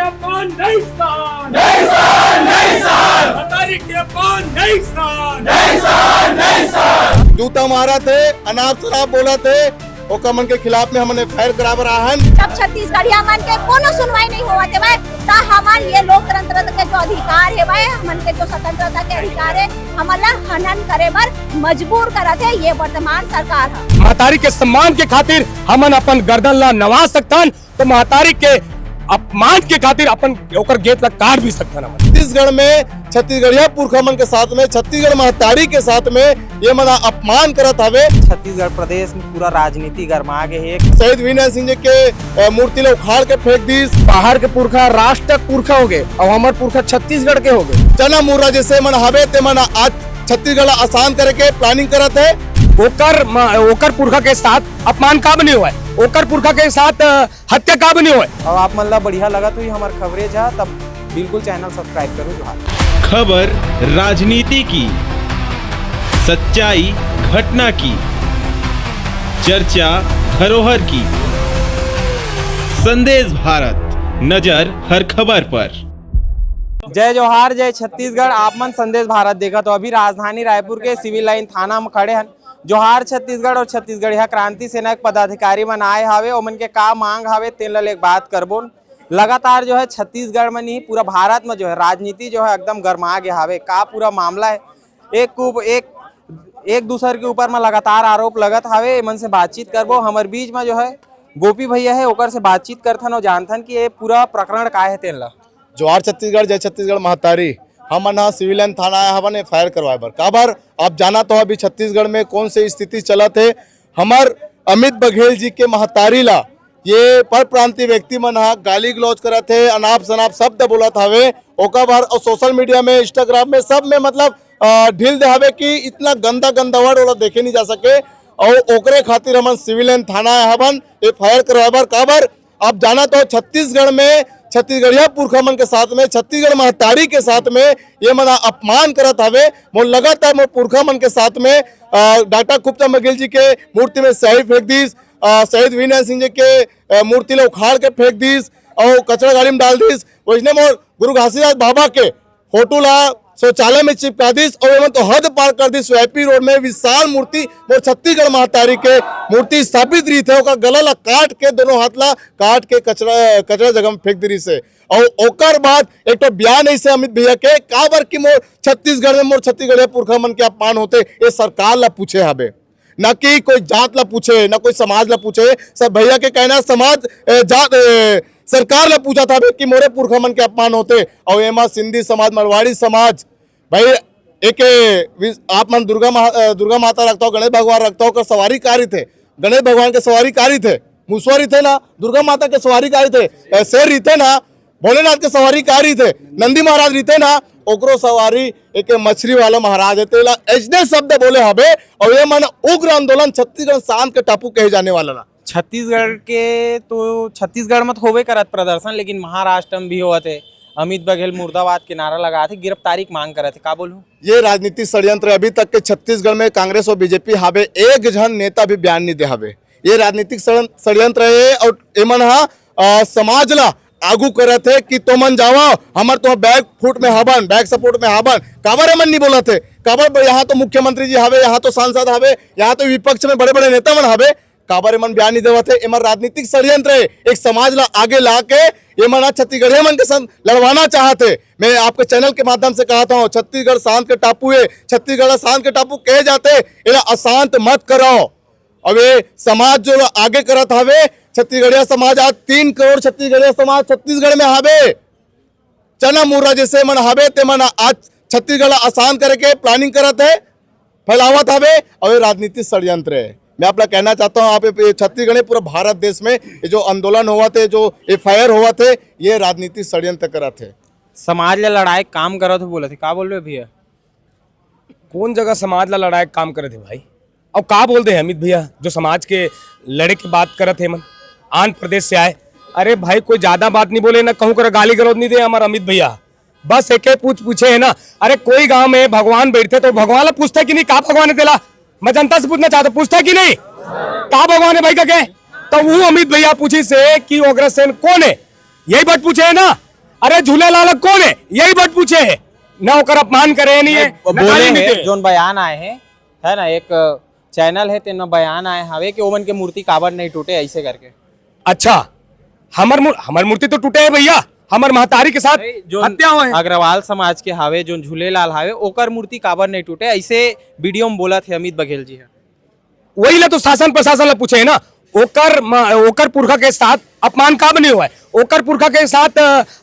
अपन नहीं सान, नहीं सान, नहीं सान, महतारी के अपन नहीं सान, नहीं सान, नहीं सान। जूता मारा थे, अनाप शनाप बोला थे, ओकमन के खिलाफ में हमने फायर करावर आहन। जब छत्तीसगढ़िया मन के कोनो सुनवाई नहीं होवत है भाई, ता हमार ये लोकतंत्र के जो अधिकार है भाई, हमन के जो स्वतंत्रता के अधिकार है, हमला हनन करे बर मजबूर करत है ये वर्तमान सरकार है। महतारी के सम्मान के खातिर हमन अपन गर्दन ला नवा सकतन, तो महतारी के अपमान के खातिर अपन ओकर गेट ला काट भी सकतन। छत्तीसगढ़ में छत्तीसगढ़िया पुरखा मन के साथ में, छत्तीसगढ़ महतारी के साथ में ये मना अपमान करत हवे। छत्तीसगढ़ प्रदेश में पूरा राजनीति गरमा के है। शहीद विनय सिंह जी के मूर्ति ला उखाड़ के फेंक दी। बाहर के पुरखा राष्ट्र पुरखा हो गए और हमार पुरखा छत्तीसगढ़ के हो गए। चना मुर्रा जैसे मन हवे ते मन आज छत्तीसगढ़ आसान करे के प्लानिंग करत है। ओकर पुरखा के साथ अपमान का बने हुआ है, ओकर पुरखा के साथ हत्या का बने हुआ है। और आप मन ला बढ़िया लगा तो ये हमार खबरेज है, तब बिल्कुल चैनल सब्सक्राइब करो। जोहार। खबर राजनीति की, सच्चाई घटना की, चर्चा धरोहर की। संदेश भारत, नजर हर खबर पर। जय जोहार, जय छत्तीसगढ़। आप मन संदेश भारत देखा तो अभी राजधानी रायपुर के सिविल लाइन थाना में खड़े हैं। जोहार छत्तीसगढ़ और छत्तीसगढ़िया क्रांति सेना के पदाधिकारी मन आए हावे, ओमन के का मांग हावे तेन ला एक बात करबो। लगातार जो है छत्तीसगढ़ में नहीं पूरा भारत में जो है राजनीति जो है एकदम गरमा गया हावे। का पूरा मामला है, एक दूसरे के ऊपर में लगातार आरोप लगत हावे। मन से बातचीत करबो। हमारे बीच में जो है गोपी भैया है, ओकर से बातचीत करथन और जानथन कि ये पूरा प्रकरण का है तेन ला। जोहार छत्तीसगढ़, जय छत्तीसगढ़ महतारी। हम सिविल लाइन थाना आया हवन फायर करवाए बर। काबर आप जाना तो अभी छत्तीसगढ़ में कौन सी स्थिति चलत है। हमार अमित बघेल जी के महतारी ला ये पर प्रांतीय व्यक्ति मन गाली गलौज करत है, अनाप शनाप शब्द बोलत हवे। ओका बार और सोशल मीडिया में, इंस्टाग्राम में, सब में मतलब ढील दे हवे कि इतना गंदा गंदा वर्ड वाला देखे नहीं जा सके। और ओकरे खातिर हम सिविल लाइन थाना आया हवन ये फायर करवाए बर। काबर आप जाना तो छत्तीसगढ़ में छत्तीसगढ़िया पुरखा मन के साथ में, छत्तीसगढ़ महतारी के साथ में ये मना अपमान करत हवे। मोर लगातार मोर पुरखा मन के साथ में डॉक्टर खुबचंद बघेल जी के मूर्ति में स्याही फेंक दीस, शहीद विनय सिंह जी के मूर्ति ला उखाड़ के फेंक दीस और कचरा गाड़ी में डाल दीस। वैसने मोर गुरु घासीदास बाबा के फोटो ला शौचालय में चिपका दीस और एमन तो हद पार कर दीस। वीआईपी रोड में विशाल मूर्ति मोर छत्तीसगढ़ महतारी के मूर्ति स्थापित रही थे। ओकर गला ला काट के, दोनों हाथ ला काट के कचरा जगह में फेंक दी से। और ओकर बाद एक तो बयान ऐसे अमित भैया के काबर की मोर छत्तीसगढ़ में मोर छत्तीसगढ़ पुरखा मन के अपमान होते, ये सरकार ला पूछे हवे, न कि कोई जात ला पूछे, न कोई समाज ला पूछे। सब भैया के कहना समाज जात सरकार ला पूछा था कि मोरे पुरखा मन के अपमान होते। और एमा सिंधी समाज, मरवाड़ी समाज, भाई एक आप मन दुर्गा माता रखता हो, गणेश भगवान रखता हो कर सवारी कारी थे। गणेश भगवान के सवारी कारी थे, मुसवारी थे ना, दुर्गा माता के सवारी कारी थे, शेर रहते ना, भोलेनाथ के सवारी कारी थे, नंदी महाराज रहते ना, ओकरो सवारी एक मछली वाला महाराज है। तेला ऐसे शब्द बोले हवे। और ये मन उग्र आंदोलन छत्तीसगढ़ शांत के टापू कहे जाने वाला ना। छत्तीसगढ़ के तो छत्तीसगढ़ में होवे करत प्रदर्शन, लेकिन महाराष्ट्र में भी हुआ थे। अमित बघेल मुर्दाबाद के नारा लगाए थे, गिरफ्तारी की मांग करे थे। का बोलूं, ये राजनीतिक षड्यंत्र अभी तक के छत्तीसगढ़ में कांग्रेस और बीजेपी हावे, एक जन नेता भी बयान नहीं दे हावे। ये राजनीतिक षड्यंत्र है। और एमन समाज ला आगू करे थे कि तो मन जावा हमार तो बैक फुट में हवन, बैक सपोर्ट में हवन। काबर एमन नहीं बोला थे। काबर यहाँ तो मुख्यमंत्री जी हावे, यहाँ तो सांसद हावे, यहाँ तो विपक्ष में बड़े बड़े नेता मन हावे। काबर एमन बयान नहीं देवा थे। एमन राजनीतिक षड्यंत्र है। एक समाज ला आगे ला के एमन छत्तीसगढ़िया मन के साथ लड़वाना चाहते। मैं आपके चैनल के माध्यम से कहता हूँ, छत्तीसगढ़ शांत के टापू है, छत्तीसगढ़ शांत के टापू कहे जाते, इन्हें अशांत मत करो। अब ये समाज जो आगे करत हवे, छत्तीसगढ़िया समाज आज 3 करोड़ छत्तीसगढ़िया समाज छत्तीसगढ़ में हावे। चना मुर्रा जैसे मन हावे ते मन आज छत्तीसगढ़ आसान करे के प्लानिंग करत है, फैलावत हवे। और ये राजनीतिक षड्यंत्र है। मैं आप कहना चाहता हूँ, आप छत्तीसगढ़ पूरा भारत देश में ये जो आंदोलन हुआ थे, जो एफआईआर हुआ थे, ये राजनीतिक षड्यंत्र करा थे। समाज ला लड़ाई काम करो तो बोले थे। का बोल रहे भैया, कौन जगह समाज ला लड़ाई काम करे थे भाई? और का बोलते हैं अमित भैया जो समाज के लड़े की बात करत है? मन आंध्र प्रदेश से आए। अरे भाई कोई ज्यादा बात नहीं बोले ना, कहूँ कर गाली गलौज नहीं दे हमारा अमित भैया। बस एक पूछे है ना। अरे कोई गांव में भगवान बैठते तो भगवान ला पूछता है कि नहीं का भगवान है तेला? मैं जनता से पूछना चाहता, पूछता है कि नहीं का भगवान है भाई का? क्या तो वो अमित भैया पूछी से कि उग्रसेन कौन है, यही बात पूछे है ना। अरे झूलेलाल कौन है यही बात पूछे है ना, होकर अपमान करे नहीं है बोले हैं जो बयान आए हैं, है ना, एक चैनल है तेना बयान आए हवे कि ओमन के मूर्ति काबर नहीं टूटे ऐसे करके। अच्छा हमार मूर्ति तो टूटे है भैया, हमार महतारी के साथ जो हत्या हुए हैं। अग्रवाल समाज के हावे जो झूलेलाल हावे ओकर मूर्ति काबर नहीं टूटे ऐसे वीडियो में बोला थे अमित बघेल जी है। वही ला तो शासन प्रशासन ला पूछे है ना, ओकर पुरखा के साथ अपमान काब नहीं हुआ है, ओकर पुरखा के साथ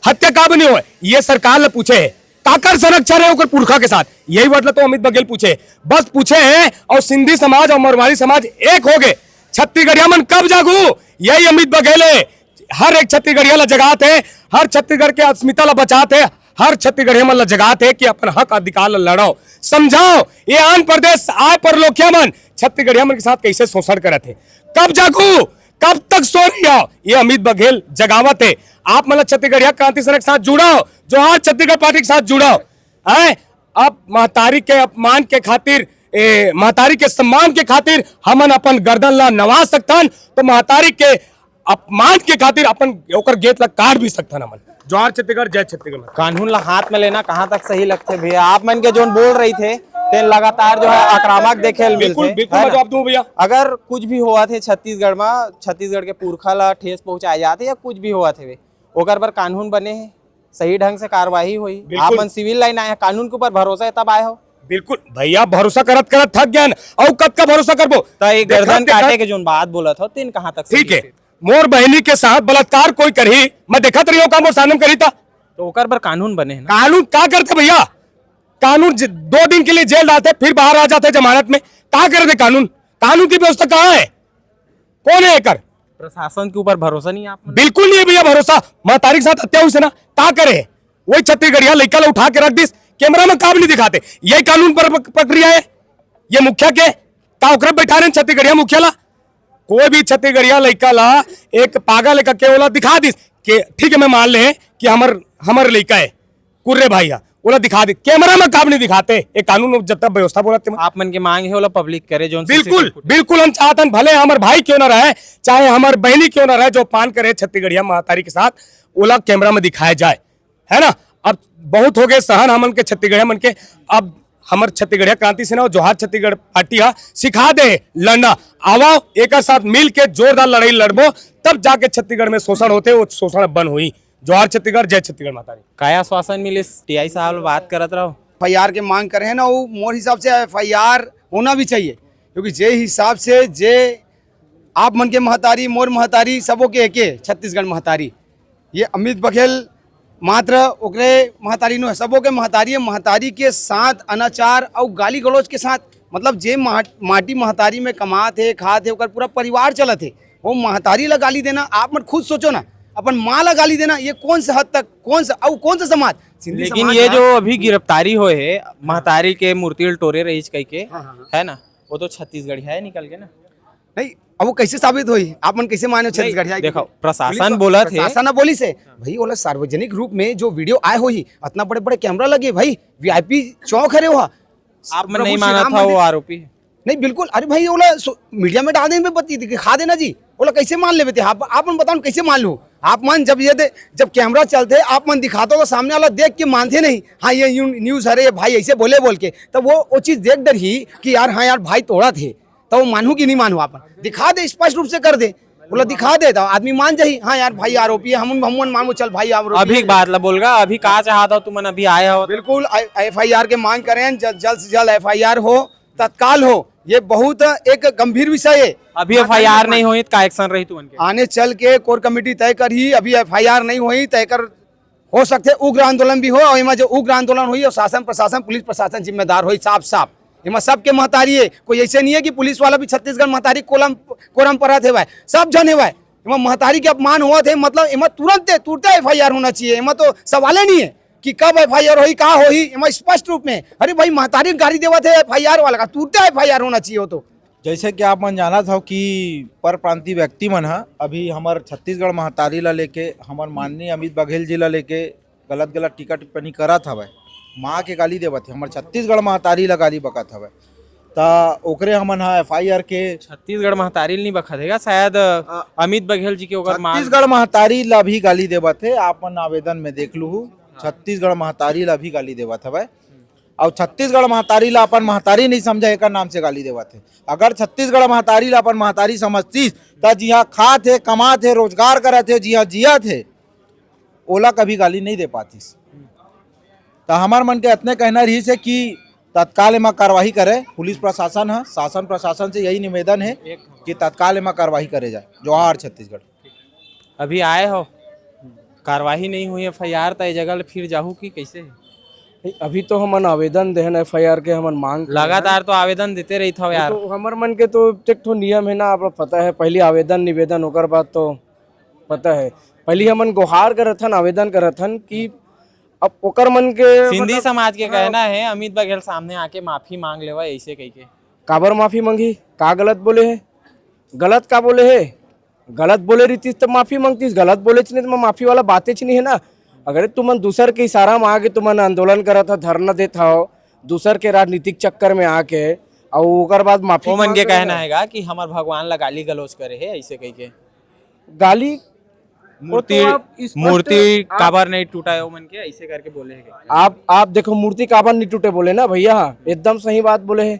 हत्या काब नहीं हुआ है, ये सरकार ला पूछे है। काकर संरक्षण है ओकर पुरखा के साथ, यही बात ला तो अमित बघेल पूछे, बस पूछे हैं। और सिंधी समाज और मरवाड़ी समाज एक हो गए, छत्तीसगढ़िया मन कब जागू, यही अमित बघेल है। हर एक छत्तीसगढ़िया ला जगाते है, हर छत्तीसगढ़ के अस्मिता ला बचाते है, हर छत्तीसगढ़िया मन ला जगाते है कि अपन हक अधिकार ला लड़ाओ, समझाओ। ये आंध्र प्रदेश आय पर लोकिया मन छत्तीसगढ़िया मन के साथ कैसे शोषण करे थे, कब जागू, कब तक सो रही हो, ये अमित बघेल जगावत है। आप मतलब छत्तीसगढ़िया क्रांति सेना के साथ जुड़ाओ, जोहार छत्तीसगढ़ पार्टी के साथ जुड़ाओ। है अब महतारी के अपमान के खातिर, महतारी के सम्मान के खातिर हमन अपन गर्दन ला नवा सकतन, तो महतारी के अपमान के खातिर अपन ओकर गेट ला काट भी सकतन हमन। जोहार छत्तीसगढ़, जय छत्तीसगढ़। कानून ला हाथ में लेना कहाँ तक सही लगते भैया? आप मन के जो बोल रही थे ते लगातार जो है आक्रामक देखे बिल्कुल मिलते, बिल्कुल मैं जवाब दूं भैया। अगर कुछ भी हुआ थे छत्तीसगढ़ में, छत्तीसगढ़ के पुरखा ला ठेस पहुंचाए जाते या कुछ भी हुआ थे वे, ओकर पर कानून बने हैं, सही ढंग से कार्रवाई हुई। आप मन सिविल लाइन आए, कानून के ऊपर भरोसा है तब आए हो। बिल्कुल भैया, भरोसा करत करत थक गया और कब का भरोसा करबो। तो एक गर्दन काटे के जो बात बोला था तीन कहाँ तक ठीक है, मोर बहनी के साथ बलात्कार कोई करी, मैं देखत रही हूँ का मोर सामने करी था, तो ओकर पर कानून बने हैं ना। कानून क्या करते भैया? कानून 2 दिन के लिए जेल डालते फिर बाहर आ जाते जमानत में, क्या करते कानून? कानून की व्यवस्था कहाँ है? कौन है कर? प्रशासन के ऊपर भरोसा नहीं है आप? बिल्कुल नहीं है भैया भरोसा। महतारी के साथ हत्या हुई से ना, क्या करे? वही छत्तीसगढ़िया लड़का ला उठा के रख दिस, कैमरा में काम नहीं दिखाते, यही कानून पर प्रक्रिया है। ये मुखिया के का बैठा रहे छत्तीसगढ़िया मुखिया ला, कोई भी छत्तीसगढ़िया लड़का ला एक पागल लड़का के ओला दिखा दिस के ठीक है, मैं मान ले कि हमर लड़का है कुर्रे भाईया, ओला दिखा दे, कैमरा में काम नहीं दिखाते। एक कानून जब तक व्यवस्था बोलते आप मन के मांग है ओला पब्लिक करे जो बिल्कुल बिल्कुल हम चाहतन, भले हमार भाई क्यों ना रहे, चाहे हमार बहनी क्यों ना रहे, जो पान करे छत्तीसगढ़िया महतारी के साथ, ओला कैमरा में दिखाया जाए, है ना। अब बहुत हो गए सहन हमन के छत्तीसगढ़िया मन के, अब हमार छत्तीसगढ़िया क्रांति सेना और जोहार छत्तीसगढ़ पार्टी सिखा दे लड़ना, आओ एक साथ मिल के जोरदार लड़ाई लड़बो, तब जाके छत्तीसगढ़ में शोषण होते वो शोषण बंद हुई। जोहार छत्तीसगढ़, जय छत्तीसगढ़ माता। काया आश्वासन मिले टीआई साहब बात करत रहो, FIR के मांग कर रहे हैं ना, वो मोर हिसाब से FIR होना भी चाहिए, क्योंकि जे हिसाब से जे आप मन के महतारी मोर महतारी सबों के एके छत्तीसगढ़ महतारी, ये अमित बघेल मात्र ओकरे महतारी नो है, सबों के महतारी है। महतारी के साथ अनाचार और गाली गलौज के साथ, मतलब जे माटी महतारी में कमाते खाते ओकर पूरा परिवार चलत है, वो महतारी ला गाली देना, आप मत खुद सोचो ना, अपन माँ ला गाली देना, ये कौन सा हद तक, कौन सा समाज? लेकिन ये जो अभी गिरफ्तारी हुए है महतारी के मूर्ति टोरे रहीच कह के, है ना, वो तो छत्तीसगढ़ है निकल के ना। नहीं, अब वो कैसे साबित हुई? आप मन कैसे मानो छत्तीसगढ़? देखो प्रशासन बोला थे, प्रशासन बोली से भाई ओला सार्वजनिक रूप में जो वीडियो आए हो ही, इतना बड़े बड़े कैमरा लगे भाई, VIP चौक हरे हुआ, आप में नहीं माना था वो आरोपी? नहीं बिल्कुल, अरे भाई ओला मीडिया में डाल देने पे दिखा देना जी, ओला कैसे मान ले? आप मन बताओ कैसे मान लो? आप मन जब कैमरा चलते आप मन दिखाते तो सामने वाला देख के मानते नहीं, हाँ ये न्यूज अरे भाई ऐसे बोल के, तब वो चीज देख डर ही कि यार हाँ यार भाई तोड़ा थे, तो वो मानू कि नहीं मानू? आप दिखा दे, स्पष्ट रूप से कर दे, बोला दिखा दे तो आदमी मान जाही, हाँ यार भाई आरोपी है, हम मानो चल भाई आरोपी। अभी बात ला बोल रहा, अभी कहा चाहता हो तुम अभी आया हो? बिल्कुल FIR के मांग करें, जल्द से जल्द FIR हो, तत्काल हो, ये बहुत एक गंभीर विषय है। अभी FIR नहीं हुई तो एक्शन रही तू उनके? आने चल के कोर कमेटी तय कर ही, अभी FIR नहीं हुई तय कर, हो सकते उग्र आंदोलन भी हो, और इमा जो उग्र आंदोलन हुई और शासन प्रशासन पुलिस प्रशासन जिम्मेदार हुई, साफ इमा सबके महतारी है, कोई ऐसे नहीं है कि पुलिस वाला भी छत्तीसगढ़ महतारी कोरम पर थे भाई, सब जन है भाई, इमा महतारी के अपमान हुआ थे, मतलब इमा तुरंत FIR होना चाहिए, इमा तो सवाल नहीं है कि कब FIR होई कहाँ होई, इमा स्पष्ट रूप में, अरे भाई महतारी गाड़ी देवा थे FIR वाला का, तुरंत FIR होना चाहिए हो। तो जैसे कि आप मन जाना था कि पर प्रांतीय व्यक्ति मन है अभी हमार छत्तीसगढ़ महतारी ला लेके, हमार माननीय अमित बघेल जी ला लेके गलत टीका टिप्पणी करा था, माँ के गाली देवत है, हमारे छत्तीसगढ़ महतारी ला गाली बका था। ता ओकरे हमन हा FIR के छत्तीसगढ़ महतारी नहीं बखत हैगा शायद अमित बघेल जी के ओकर मांग छत्तीसगढ़ महतारी ला भी गाली देवत है। आपन आवेदन में देख लू छत्तीसगढ़ महतारी ला भी गाली देवत हवे और छत्तीसगढ़ महतारी ला अपन महतारी नहीं समझे एक नाम से गाली देवत है। अगर छत्तीसगढ़ महतारी ला अपन महतारी समझतीस तो जिहाँ खात है कमात है रोजगार करत है जिहाँ जियत है ओला कभी गाली नहीं दे पातीस। तो हमार मन के इतने कहना रही से कि तत्काल में कार्रवाई करे पुलिस प्रशासन है शासन प्रशासन से यही निवेदन है कि तत्काल में कार्रवाई करे जाए। जोहार छत्तीसगढ़। अभी आए हो कार्रवाई नहीं हुई FIR तो जगह फिर जाहू की कैसे है? अभी तो हमन आवेदन देहन FIR के हमन मांग लगातार तो आवेदन देते रही था यार। तो हमर मन के तो एक ठो नियम है ना आप लोग पता है पहले आवेदन निवेदन होकर बाद तो पता है पहले हमन गुहार करत हन आवेदन करत हन कि अब ओकर मन के सिंधी समाज के कहना है अमित बघेल सामने आके माफी मांग लेवा ऐसे कह के काबर माफी मांगी का गलत बोले है गलत का बोले है गलत बोले रही तो माफी मांगतीस गलत बोले नहीं तो माफी वाला बातें नहीं है ना। अगर तुमन दूसर के इशारा में आके तुमन आंदोलन करत हो धरना देता हो दूसर के राजनीतिक चक्कर में आके और ओकर बाद माफी वो मन के कहना है कि हमार भगवान ला गाली गलौज करे है ऐसे कह के गाली मूर्ति काबर नहीं टूटा है वो मन के ऐसे करके बोले है। आप देखो मूर्ति काबर नहीं टूटे बोले ना भैया एकदम सही बात बोले है।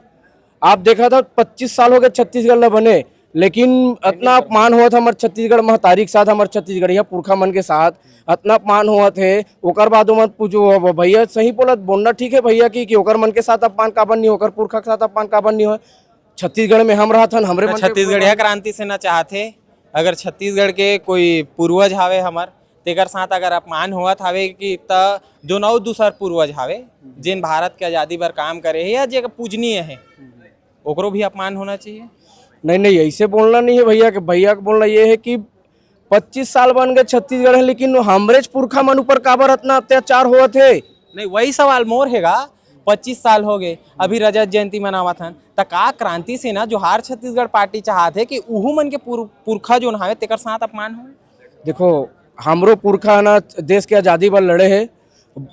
आप देखा था 25 साल हो गए छत्तीसगढ़ ला बने लेकिन इतना अपमान हुआ था हमारे छत्तीसगढ़ महतारी के साथ हमारे छत्तीसगढ़िया पुरखा मन के साथ इतना अपमान हुआ थे ओकर बाद मत पूछो भैया सही बोलना ठीक है भैया कि ओकर मन के साथ अपमान काबर नहीं होकर पुरखा के साथ अपमान काबर नहीं हो। छत्तीसगढ़ में हम रहा था हमरे छत्तीसगढ़िया क्रांति सेना चाहते अगर छत्तीसगढ़ के कोई पूर्वज हावे हमर तेकर साथ अगर अपमान हुआ हावे कि त जो नौ दूसर पूर्वज हावे जिन भारत के आज़ादी पर काम करे है या जे पूजनीय है ओकरो भी अपमान होना चाहिए। नहीं ऐसे बोलना नहीं है भैया के बोलना ये है कि 25 साल बन गए छत्तीसगढ़ है लेकिन हमरे पुरखा मन ऊपर काबर इतना अत्याचार हुआ थे। नहीं वही सवाल मोर हैगा 25 साल हो गए अभी रजत जयंती मनावत हन त का क्रांति सेना जोहार छत्तीसगढ़ पार्टी चाहते कि उहू मन के पुरखा जो हावे तेकर साथ अपमान हो। देखो हमरो पुरखा ना देश के आज़ादी पर लड़े है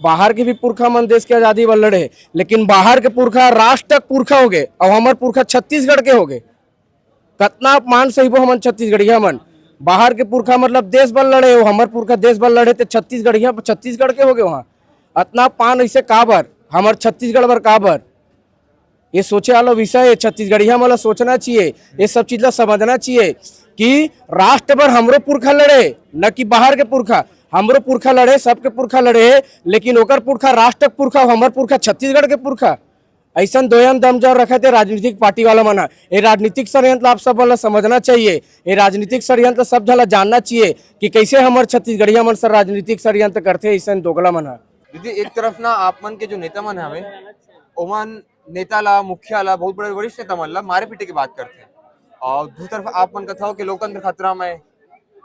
बाहर के भी पुरखा मन देश के आज़ादी पर लड़े है लेकिन बाहर के पुरखा राष्ट्र तक पुरखा हो गए और हमारे पुरखा छत्तीसगढ़ के हो गए कितना अपमान सही वो हम छत्तीसगढ़िया मन बाहर के पुरखा मतलब देश बल लड़े हो हमारे पुरखा देश बल लड़े थे छत्तीसगढ़ के हो गए वहाँ इतना अपमान ऐसे काबर हमारे छत्तीसगढ़ पर काबर ये सोचे वाला विषय है। छत्तीसगढ़िया वाला सोचना चाहिए ये सब चीज ला समझना चाहिए कि राष्ट्र पर हमरो पुरखा लड़े न कि बाहर के पुरखा हमरो पुरखा लड़े सबके पुरखा लड़े लेकिन ओकर पुरखा राष्ट्र पुरखा हमार पुरखा छत्तीसगढ़ के पुरखा ऐसा दोयम दम जब रखे थे राजनीतिक पार्टी वाला मना ये राजनीतिक षड्यंत्र आप सब वाला समझना चाहिए। ये राजनीतिक षड्यंत्र सब झला जानना चाहिए कि कैसे हमारे छत्तीसगढ़िया मन सर राजनीतिक षड्यंत्र करते ऐसा दोगला मना। दीदी एक तरफ ना आप मन के जो नेता मन हवे ओमन नेता ला मुखिया ला बहुत बड़े वरिष्ठ नेता मन ला मारे पीटे की बात करते हैं और दूसरी तरफ आप मन कथा हो कि लोकतंत्र खतरा में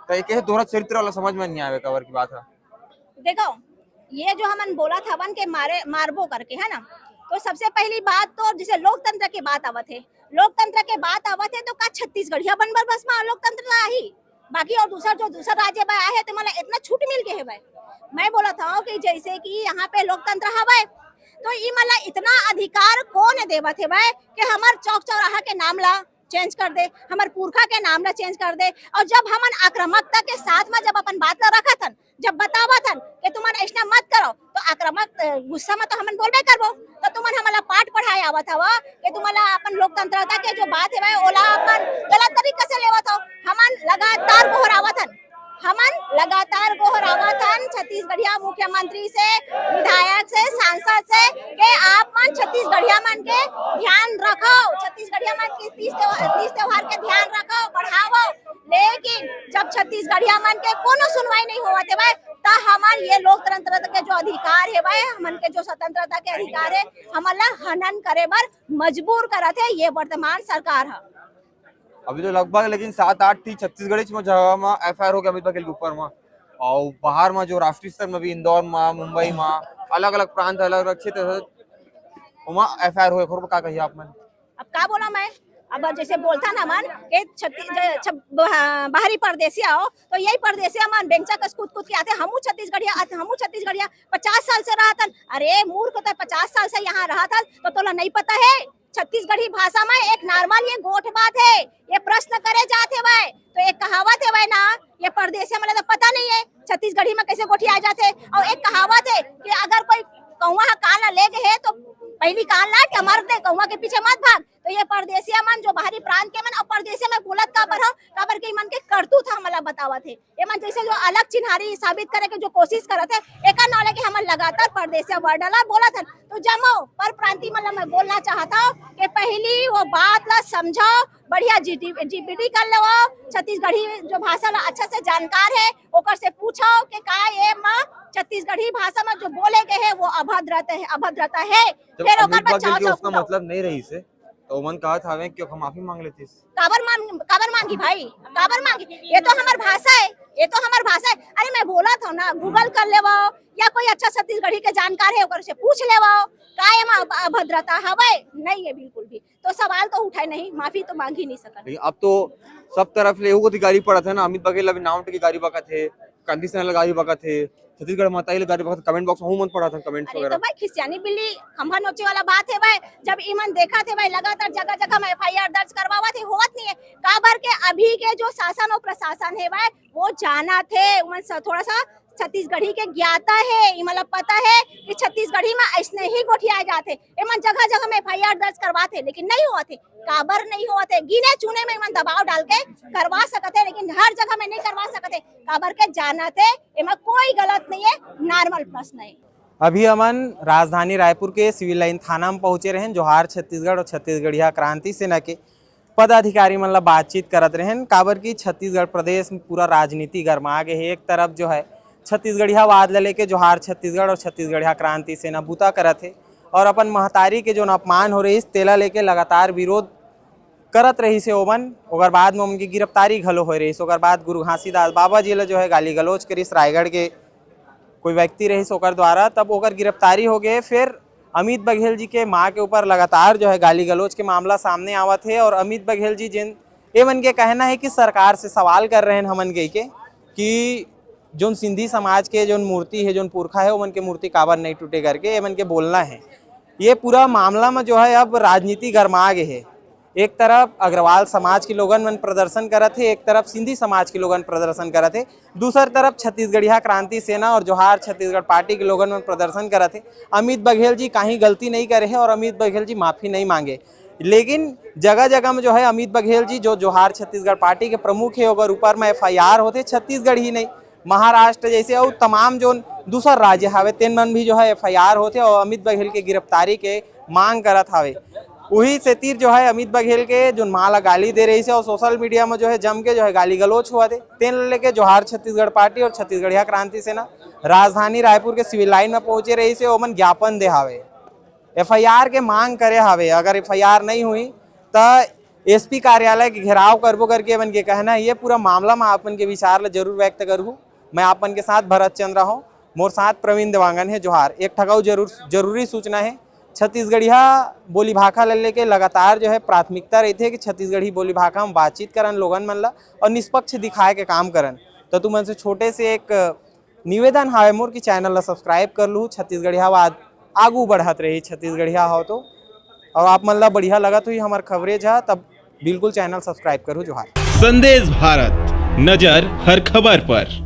तो एक दोहरा चरित्र वाला समझ में नहीं आवे कवर की बात है। देखो ये जो हमन बोला था वन के मारबो करके है ना तो सबसे पहली बात तो जैसे लोकतंत्र की बात आवत है लोकतंत्र के बात आवत है तो का छत्तीसगढ़िया बनबर बस में लोकतंत्र ही बाकी और दूसरा राज्य में आए है तो मतलब इतना छूट मिल गए है। मैं बोला था कि जैसे कि यहाँ पे लोकतंत्र हवा तो ये मतलब इतना अधिकार कौन देवत है भाई कि हमार चौक चौराहा के नाम ला चेंज कर दे हमारे पुरखा के नाम ला चेंज कर दे और जब हमन आक्रामकता के साथ में जब अपन बात ला रखा थन जब बतावा थन कि तुमन ऐसा मत करो तो आक्रामक गुस्सा में तो हमन बोलबे करबो तो तुमन हमला पाठ पढ़ाए आवत हवा कि तुम्हारा अपन लोकतंत्रता के जो बात है भाई ओला अपन गलत तरीके से लेवत हो। हमन लगातार गोहरावत हन छत्तीसगढ़िया मुख्यमंत्री से विधायक से सांसद से कि आप मन छत्तीसगढ़िया मन के ध्यान रखो छत्तीसगढ़िया मन के तीज त्योहार के ध्यान रखो बढ़ाओ लेकिन जब छत्तीसगढ़िया मन के कोनो सुनवाई नहीं होवत है भाई ता हमार ये लोकतंत्र के जो अधिकार है भाई हमन के जो स्वतंत्रता के अधिकार है हमला हनन करे बर मजबूर करत है ये वर्तमान सरकार है। अभी तो लगभग लेकिन 7-8 थी छत्तीसगढ़ में जगह में FIR हो गया अमित बघेल के ऊपर में और बाहर में जो राष्ट्रीय स्तर में भी इंदौर में मुंबई में अलग अलग प्रांत अलग अलग क्षेत्र FIR हो का कहिए आप मन अब का बोला मैं अब जैसे बोलता ना मन के बाहरी परदेसी आओ तो यही परदेसी मन बेंचा कस कूद के आते हमू छत्तीसगढ़िया 50 साल से रहा था। अरे मूर्ख तो 50 साल से यहाँ रहा था तो तोला नहीं पता है छत्तीसगढ़ी भाषा में एक नॉर्मल ये गोठ बात है, ये प्रश्न करे जाते भाई तो एक कहावत है भाई ना, ये परदेसी मतलब तो पता नहीं है छत्तीसगढ़ी में कैसे गोठी आ जाते। और एक कहावत है कि अगर कोई कौवा कान ले गए है तो पहली कान लाट मर दे, कौवा के पीछे मत भाग। तो ये परदेसिया मन जो बाहरी प्रांत के मन और परदेसी में बोलत काबर के मन के करतूत हमला बतावत है। ये मन जैसे जो अलग चिन्हारी साबित करे के जो कोशिश करत है एका नॉले के हमन लगातार परदेसिया वर्ड ला बोलत है। तो जमो पर प्रांति मतलब मैं बोलना चाहता हूँ कि पहली वो बात ला समझो, बढ़िया जीपीटी कर लो, छत्तीसगढ़ी जो भाषा ला अच्छा से जानकार है ओकर से पूछो कि का ये माँ छत्तीसगढ़ी भाषा में जो बोले गए है वो अभद्रता है। फिर ओकर पर चाहो उसका मतलब नहीं रही से तो मन कहा था कि माफी मांग लेती। काबर मांगी भाई, काबर मांगी? ये तो हमार भाषा है, ये तो हमार भाषा है। अरे मैं बोला था ना गूगल कर लेवो या कोई अच्छा छत्तीसगढ़ी के जानकार है ओकर से पूछ लेवो का ये अभद्रता हवे नहीं है बिल्कुल भी। तो सवाल तो उठाए नहीं, माफी तो मांग ही नहीं सकते। अब तो सब तरफ ले को गाड़ी पड़ा था ना, अमित बघेल अभी नाम की गाड़ी बका थे, क्रांति सेना गाड़ी बका थे, छत्तीसगढ़ माताई गाड़ी बका, कमेंट बॉक्स में मन पड़ा था कमेंट्स वगैरह। तो भाई खिसियानी बिल्ली खंभा नोचे वाला बात है भाई। जब ईमन देखा थे भाई लगातार जगह जगह में FIR दर्ज करवावा थे, होत नहीं है काबर के अभी के जो शासन और प्रशासन है भाई वो जाना थे थोड़ा सा छत्तीसगढ़ी के ज्ञाता है, मतलब पता है कि छत्तीसगढ़ी में ऐसने ही गोठियाए जाते। एमन जगह जगह में FIR दर्ज करवाते लेकिन नहीं हुआ थे, काबर नहीं हुआ थे। गिने चुने में मन दबाव डाल के करवा सकते लेकिन हर जगह में नहीं करवा सकते काबर के जाना थे। एमा कोई गलत नहीं है, नॉर्मल प्रश्न है। अभी अमन राजधानी रायपुर के सिविल लाइन थाना में पहुंचे रहे जोहार छत्तीसगढ़ और छत्तीसगढ़िया क्रांति सेना के पदाधिकारी मतलब बातचीत करत रहे। काबर की छत्तीसगढ़ प्रदेश में पूरा राजनीति गरमा गए है। एक तरफ जो है छत्तीसगढ़िया वाद ले लेके जोहार छत्तीसगढ़ और छत्तीसगढ़िया क्रांति सेना बूता करत है और अपन महतारी के जो अपमान हो रही तेला लेके लगातार विरोध करत रही से ओमन। ओकर बाद में उनकी गिरफ्तारी घलो हो रही। ओकर बाद गुरु घासीदास बाबा जी जो है गाली गलौज करिस, रायगढ़ के कोई व्यक्ति रही ओकर द्वारा, तब ओकर गिरफ्तारी हो गए। फिर अमित बघेल जी के माँ के ऊपर लगातार जो है गाली गलौज के मामला सामने आवत है और अमित बघेल जी जिन एमन के कहना है कि सरकार से सवाल कर रहे हैं हमन के कि जो सिंधी समाज के जो मूर्ति है जो पुरखा है उनके मूर्ति काबर नहीं टूटे करके एमन के बोलना है। ये पूरा मामला में जो है अब राजनीति गरमा गए है। एक तरफ अग्रवाल समाज के लोगन मन प्रदर्शन करत है, एक तरफ सिंधी समाज के लोगन प्रदर्शन करत है, दूसर तरफ छत्तीसगढ़िया क्रांति सेना और जोहार छत्तीसगढ़ पार्टी के लोगन मन प्रदर्शन करत है। अमित बघेल जी कहीं गलती नहीं करे है और अमित बघेल जी माफ़ी नहीं मांगे, लेकिन जगह जगह में जो है अमित बघेल जी जो जोहार छत्तीसगढ़ पार्टी के प्रमुख है ओकर ऊपर में FIR होते। छत्तीसगढ़ ही नहीं महाराष्ट्र जैसे और तमाम जो दूसर राज्य हावे तेन मन भी जो है FIR होते और अमित बघेल के गिरफ्तारी के मांग करत हावे। वही से तीर जो है अमित बघेल के जो माला गाली दे रही से और सोशल मीडिया में जो है जम के जो है गाली गलौच हुआ थे। तेन लेके जोहार छत्तीसगढ़ पार्टी और छत्तीसगढ़िया क्रांति सेना राजधानी रायपुर के सिविल लाइन में पहुंचे रही से ओमन ज्ञापन दे हावे, FIR के मांग करे हावे। अगर FIR नहीं हुई तो SP कार्यालय के घेराव करबो करके अपन के कहना है। ये पूरा मामला में अपन के विचार ला जरूर व्यक्त करूँ। मैं अपन के साथ भरत चंद्र हूँ, मोर साथ प्रवीण देवांगन है जोहार। एक ठगाऊ जरूरी सूचना है, छत्तीसगढ़िया बोली भाषा ले लेके लगातार जो है प्राथमिकता रहती है कि छत्तीसगढ़ी बोली भाषा में बातचीत करन लोगन मन ला और निष्पक्ष दिखाए के काम करन। तो तुम मन से छोटे से एक निवेदन हावे मोर की चैनल ला सब्सक्राइब कर लूँ। छत्तीसगढ़िया वाद आगू बढ़त रही, छत्तीसगढ़िया हो तो और आप मन ला बढ़िया लगत हुई हमार कवरेज है तब बिल्कुल चैनल सब्सक्राइब करूँ जोहार। संदेश भारत, नजर हर खबर पर।